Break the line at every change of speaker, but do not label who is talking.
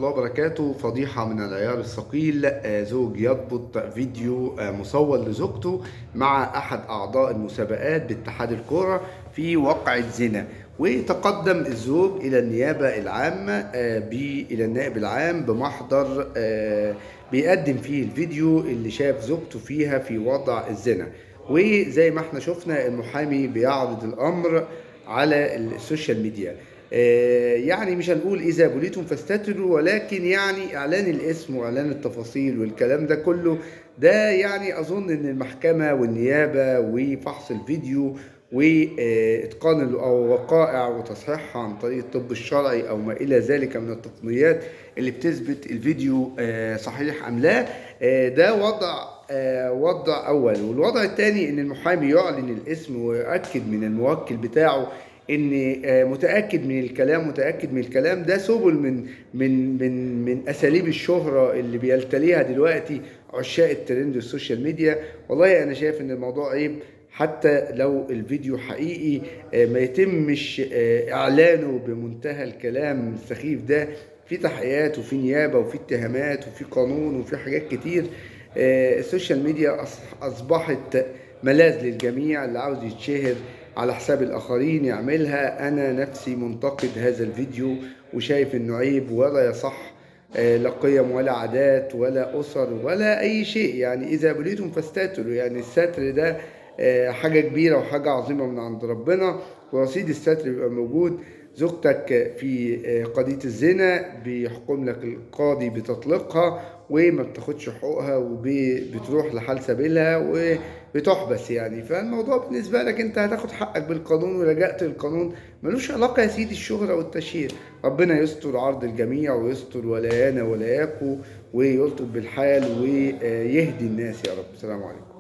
الله وبركاته. فضيحة من العيار الثقيل. زوج يضبط فيديو مصور لزوجته مع أحد أعضاء المسابقات باتحاد الكورة في وقعة زنا، وتقدم الزوج إلى النيابة العامة إلى النائب العام بمحضر بيقدم فيه الفيديو اللي شاف زوجته فيها في وضع الزنا. وزي ما احنا شفنا المحامي بيعرض الأمر على السوشيال ميديا. يعني مش هنقول إذا بليتم فاستتروا، ولكن يعني إعلان الاسم وإعلان التفاصيل والكلام ده كله، ده يعني أظن إن المحكمة والنيابة وفحص الفيديو وإتقان الوقائع وتصحيحها عن طريق الطب الشرعي أو ما إلى ذلك من التقنيات اللي بتثبت الفيديو صحيح أم لا. ده وضع أول. والوضع الثاني إن المحامي يعلن الاسم ويؤكد من الموكل بتاعه ان متاكد من الكلام ده سبل من اساليب الشهره اللي بيلتليها دلوقتي عشاق الترند والسوشيال ميديا. والله انا شايف ان الموضوع عيب، حتى لو الفيديو حقيقي ما يتمش اعلانه بمنتهى الكلام السخيف ده. في تحقيقات وفي نيابه وفي اتهامات وفي قانون وفي حاجات كتير. السوشيال ميديا اصبحت ملاذ للجميع، اللي عاوز يتشهر على حساب الآخرين يعملها. أنا نفسي منتقد هذا الفيديو وشايف إنه عيب ولا يصح، لا قيم ولا عادات ولا أسر ولا أي شيء. يعني إذا بليتم فاستتروا، يعني الستر ده حاجة كبيرة وحاجة عظيمة من عند ربنا، ورصيد الستر بيبقى موجود. زوجتك في قضية الزنا بيحكم لك القاضي بتطليقها وما بتاخدش حقوقها وبتروح لحال سبيلها وبتحبس. يعني فالموضوع بالنسبة لك انت هتاخد حقك بالقانون ولجأت للقانون. ملوش علاقة يا سيدي الشهرة والتشهير. ربنا يستر عرض الجميع ويستر ولايانا ولاياكو ويلطف بالحال ويهدي الناس يا رب. السلام عليكم.